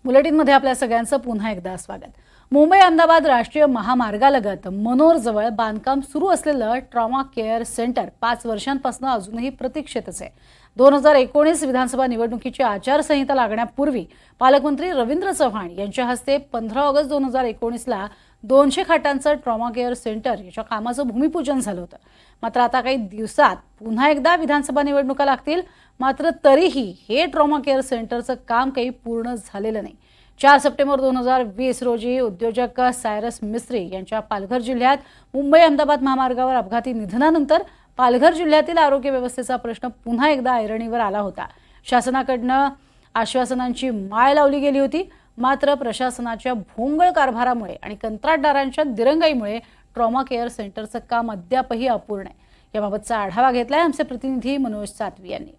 बुलेटिनमध्ये आपल्या सगळ्यांचं पुन्हा एकदा स्वागत। मुंबई अहमदाबाद राष्ट्रीय महामार्गालगत मनोरजवळ बांधकाम सुरू असलेलं ट्रॉमा केअर सेंटर 5 वर्षांपासून अजूनही प्रतीक्षेतच आहे। 2019 विधानसभा निवडणुकीची आचारसंहिता लागण्यापूर्वी पालकमंत्री रवींद्र चव्हाण यांच्या हस्ते 15 ऑगस्ट 2019ला 200 खाटांचं ट्रॉमा केअर सेंटर याच्या कामाचं भूमिपूजन झालं होतं। मात्र आता काही दिवसात पुन्हा एकदा विधानसभा निवडणुका लागतील, मात्र तरीही हे ट्रॉमा केअर सेंटरचं काम काही पूर्ण झालेलं नाही। 4 सप्टेंबर 2020 रोजी उद्योजक सायरस मिस्त्री यांच्या पालघर जिल्ह्यात मुंबई अहमदाबाद महामार्गावर अपघाती निधनानंतर पालघर जिल्ह्यातील आरोग्य व्यवस्थेचा प्रश्न पुन्हा एकदा ऐरणीवर आला होता। शासनाकडनं आश्वासनांची माळ लावली गेली होती, मात्र प्रशासनाच्या भोंगळ कारभारामुळे आणि कंत्राटदारांच्या दिरंगाईमुळे ट्रॉमा केअर सेंटरचं काम अद्यापही अपूर्ण आहे। याबाबतचा आढावा घेतलाय आमचे प्रतिनिधी मनोज सातवी यांनी।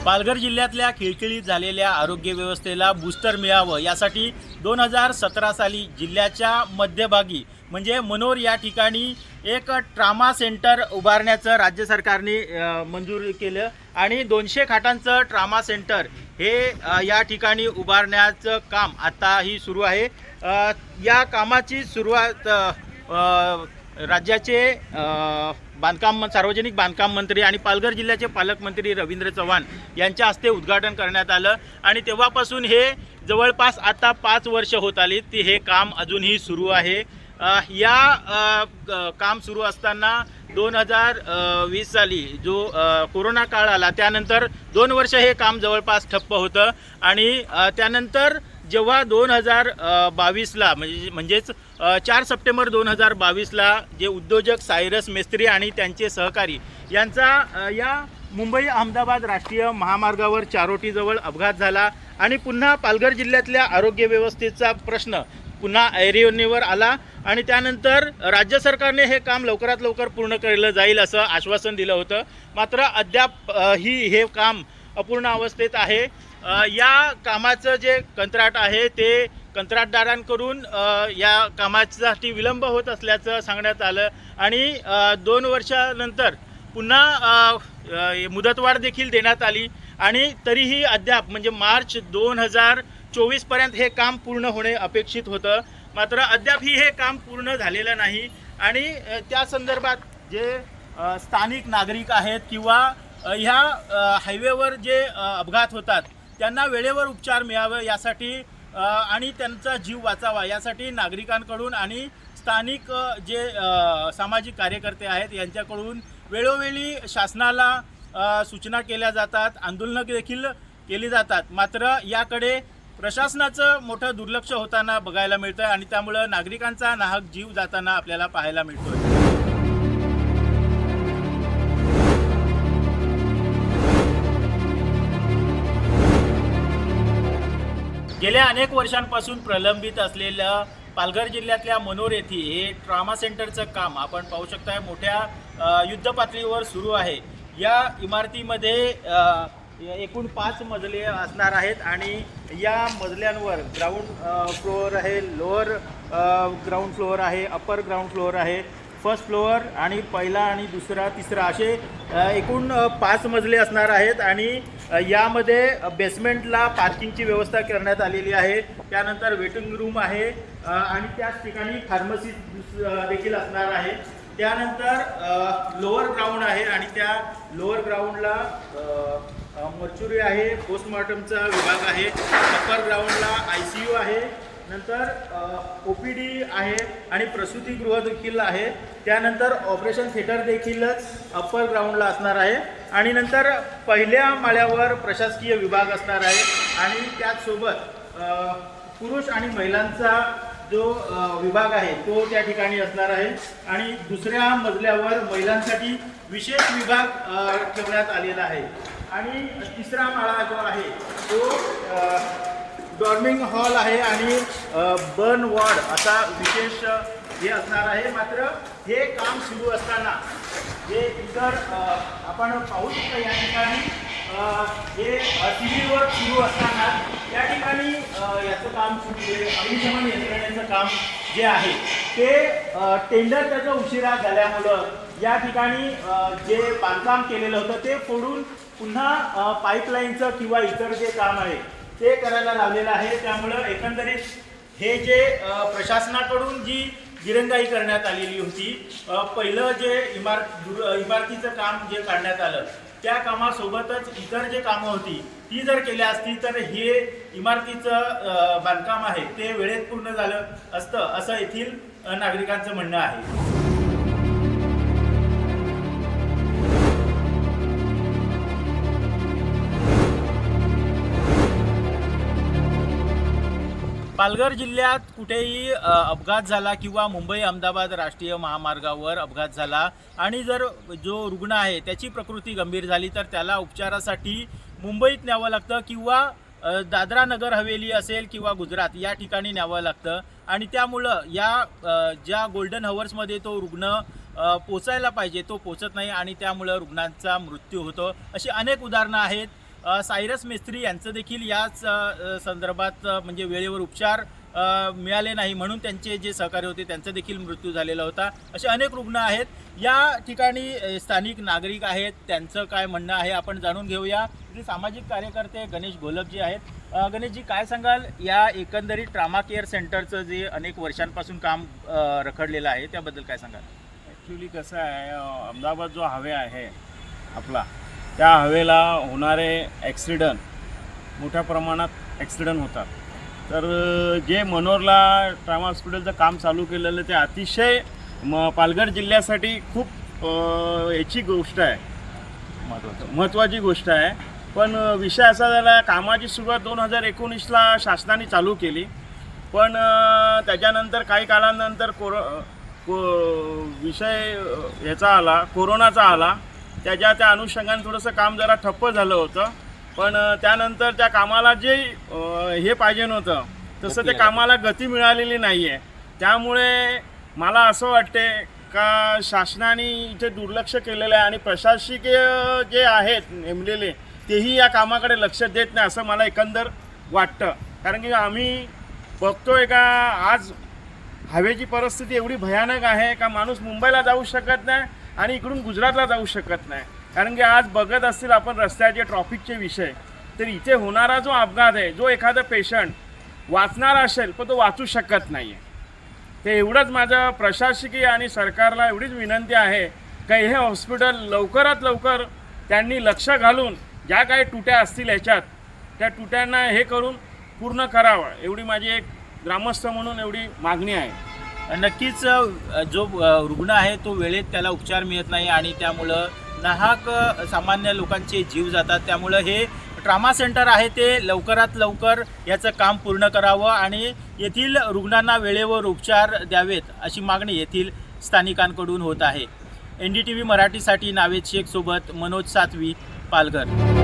पालघर जिल्ह्यातल्या खिळखिळीत झालेल्या आरोग्य व्यवस्थेला बूस्टर मिळावं यासाठी 2017 साली जिल्ह्याच्या मध्यभागी म्हणजे मनोर या ठिकाणी एक ट्रामा सेंटर उभारण्याचं राज्य सरकारने मंजूर केलं आणि 200 खाटांचं ट्रामा सेंटर हे या ठिकाणी उभारण्याचं काम आताही सुरू आहे। या कामाची सुरुवात राज्याचे सार्वजनिक बांधकाम मंत्री आणि पालघर जिल्ह्याचे पालकमंत्री रवींद्र चव्हाण यांच्या हस्ते उद्घाटन करण्यात आलं आणि तेव्हापासून हे जवळपास आता 5 वर्ष होत आली ती हे काम अजूनही सुरू आहे। काम सुरू असताना 2020 साली जो कोरोना काळ आला त्यानंतर 2 वर्ष हे काम जवळपास ठप्प होतं आणि त्यानंतर जेव्हा 2022ला म्हणजेच 4 सप्टेंबर 2022ला जे उद्योजक सायरस मिस्त्री आणि त्यांचे सहकारी यांचा या मुंबई अहमदाबाद राष्ट्रीय महामार्गावर चारोटीजवळ अपघात झाला आणि पुन्हा पालघर जिल्ह्यातल्या आरोग्य व्यवस्थेचा प्रश्न पुन्हा ऐरणीवर आला आणि त्यानंतर राज्य सरकारने हे काम लवकरात लवकर पूर्ण केलं जाईल असं आश्वासन दिलं होतं, मात्र अद्याप हे काम अपूर्ण अवस्थेत आहे। या कामाचं जे कंत्राट आहे ते कंत्राटदारांकडून या कामासाठी विलंब होत असल्याचं सांगण्यात आलं आणि 2 वर्षानंतर पुन्हा मुदतवाढ देखील देण्यात आली आणि तरीही अद्याप म्हणजे मार्च 2024 पर्यंत हे काम पूर्ण होणे अपेक्षित होतं, मात्र अद्यापही हे काम पूर्ण झालेलं नाही आणि त्या संदर्भात जे स्थानिक नागरिक आहेत किंवा ह्या हायवेवर जे अपघात होतात त्यांना वेळेवर उपचार मिळावे यासाठी आणि त्यांचा जीव वाचावा यासाठी नागरिकांकडून आणि स्थानिक जे सामाजिक कार्यकर्ते आहेत यांच्याकडून वेळोवेळी शासनाला सूचना केल्या जातात, आंदोलनं देखील केली जातात, मात्र याकडे प्रशासनाचं मोठं दुर्लक्ष होताना बघायला मिळतं आणि त्यामुळं नागरिकांचा नाहक जीव जाताना आपल्याला पाहायला मिळतोय। गेल्या अनेक वर्षांपासून प्रलंबित असलेल्या पालघर जिल्ह्यातल्या मनोर येथे हे ट्रॉमा सेंटरचं काम आपण पाहू शकताय मोठ्या युद्ध पातळीवर सुरू आहे। या इमारतीमध्ये एकूण 5 मजले असणार आहेत आणि या मजल्यांवर ग्राउंड फ्लोअर आहे, लोअर ग्राउंड फ्लोअर आहे, अप्पर ग्राउंड फ्लोअर आहे, फर्स्ट फ्लोअर आणि पहिला आणि दुसरा तिसरा असे एकूण 5 मजले असणार आहेत आणि यामध्ये बेसमेंटला पार्किंगची व्यवस्था करण्यात आलेली आहे। त्यानंतर वेटिंग रूम आहे आणि त्याच ठिकाणी फार्मसी देखील असणार आहे। त्यानंतर लोअर ग्राउंड आहे आणि त्या लोअर ग्राउंडला मर्च्युरी आहे, पोस्टमॉर्टमचा विभाग आहे, अप्पर ग्राउंडला ICU आहे, नंतर OPD आहे आणि प्रसूतीगृह देखील आहे। त्यानंतर ऑपरेशन थिएटर देखीलच अप्पर ग्राउंडला असणार आहे आणि नंतर पहिल्या माळ्यावर प्रशासकीय विभाग असणार आहे आणि त्याचसोबत पुरुष आणि महिलांचा जो विभाग आहे तो त्या ठिकाणी असणार आहे आणि दुसऱ्या मजल्यावर महिलांसाठी विशेष विभाग ठेवण्यात आलेला आहे आणि तिसरा माळा जो आहे तो डॉर्मिंग हॉल आहे आणि बर्न वॉर्ड असा विशेष हे असणार आहे। मात्र हे काम सुरू असताना जे इतर आपण पाहू शकतो या ठिकाणी हे सिव्हिल वर्क सुरू असताना त्या ठिकाणी याचं काम सुरू आहे. अग्निशमन यंत्रणेचं काम जे आहे ते टेंडर त्याचं उशिरा झाल्यामुळं या ठिकाणी जे बांधकाम केलेलं होतं ते फोडून पुन्हा पाईपलाईनचं किंवा इतर जे काम आहे ते करायला लावलेलं आहे. त्यामुळं एकंदरीत हे जे प्रशासनाकडून जी दिरंगाई करण्यात आलेली होती, पहिलं जे इमारतीचं काम जे काढण्यात आलं त्या कामासोबतच इतर जे कामं होती ती जर केल्या असती तर हे इमारतीचं बांधकाम आहे ते वेळेत पूर्ण झालं असतं असं येथील नागरिकांचं म्हणणं आहे. पालघर जिल्ह्यात कुठेही अपघात झाला किंवा मुंबई अहमदाबाद राष्ट्रीय महामार्गावर अपघात झाला आणि जर जो रुग्ण आहे त्याची प्रकृती गंभीर झाली तर त्याला उपचारासाठी मुंबईत न्यावं लागतं किंवा दादरा नगर हवेली असेल किंवा गुजरात या ठिकाणी न्यावं लागतं आणि त्यामुळं या ज्या गोल्डन हवर्समध्ये तो रुग्ण पोचायला पाहिजे तो पोचत नाही आणि त्यामुळं रुग्णांचा मृत्यू होतो. अशी अनेक उदाहरणं आहेत. सायरस मिस्त्री यांचं देखील याच संदर्भात म्हणजे वेळेवर उपचार मिळाले नाही म्हणून त्यांचे जे सहकारी होते त्यांचा देखील मृत्यू झालेला होता. असे अनेक रुग्ण आहेत. या ठिकाणी स्थानिक नागरिक आहेत, त्यांचं काय म्हणणं आहे आपण जाणून घेऊया. जे सामाजिक कार्यकर्ते गणेश घोलपजी आहेत. गणेशजी, काय सांगाल या एकंदरीत ट्रॉमा केअर सेंटरचं जे अनेक वर्षांपासून काम रखडलेलं आहे त्याबद्दल काय सांगाल? ॲक्च्युली कसं आहे, अहमदाबाद जो हायवे आहे आपला, त्या हवेला होणारे ॲक्सिडंट मोठ्या प्रमाणात ॲक्सिडंट होतात. तर जे मनोरला ट्रॉमा हॉस्पिटलचं काम चालू केलेलं ते अतिशय पालघर जिल्ह्यासाठी खूप याची गोष्ट आहे, महत्त्वाची गोष्ट आहे. पण विषय असा झाला, कामाची सुरुवात 2019ला शासनाने चालू केली, पण त्याच्यानंतर काही काळानंतर विषय ह्याचा आला, कोरोनाचा आला. त्या अनुषंगाने थोडंसं काम जरा ठप्प झालं होतं. पण त्यानंतर त्या कामाला जे हे पाहिजे नव्हतं तसं ते कामाला गती मिळालेली नाही आहे. त्यामुळे मला असं वाटते का शासनाने इथे दुर्लक्ष केलेलं आहे आणि प्रशासकीय जे आहेत नेमलेले तेही या कामाकडे लक्ष देत नाही असं मला एकंदर वाटतं. कारण की आम्ही बघतोय का आज हवेची परिस्थिती एवढी भयानक आहे का माणूस मुंबईला जाऊ शकत नाही आणि इकडून गुजरातला जाऊ शकत नाही. कारण की आज बघत असतील आपण रस्त्याचे ट्रॉफिकचे विषय, तर इथे होणारा जो अपघात आहे, जो एखादा पेशंट वाचणार असेल पण तो वाचू शकत नाही आहे. ते एवढंच माझं प्रशासकीय आणि सरकारला एवढीच विनंती आहे का हे हॉस्पिटल लवकरात लवकर त्यांनी लक्ष घालून ज्या काही तुट्या असतील ह्याच्यात त्या तुट्यांना हे करून पूर्ण करावं, एवढी माझी एक ग्रामस्थ म्हणून एवढी मागणी आहे. नक्कीच जो रुग्ण आहे तो वेळेत त्याला उपचार मिळत नाही आणि त्यामुळं नाहक सामान्य लोकांचे जीव जातात. त्यामुळं हे ट्रॉमा सेंटर आहे ते लवकरात लवकर याचं काम पूर्ण करावं आणि येथील रुग्णांना वेळेवर उपचार द्यावेत अशी मागणी येथील स्थानिकांकडून होत आहे. NDTV मराठीसाठी नावेद शेख सोबत मनोज सातवी, पालघर.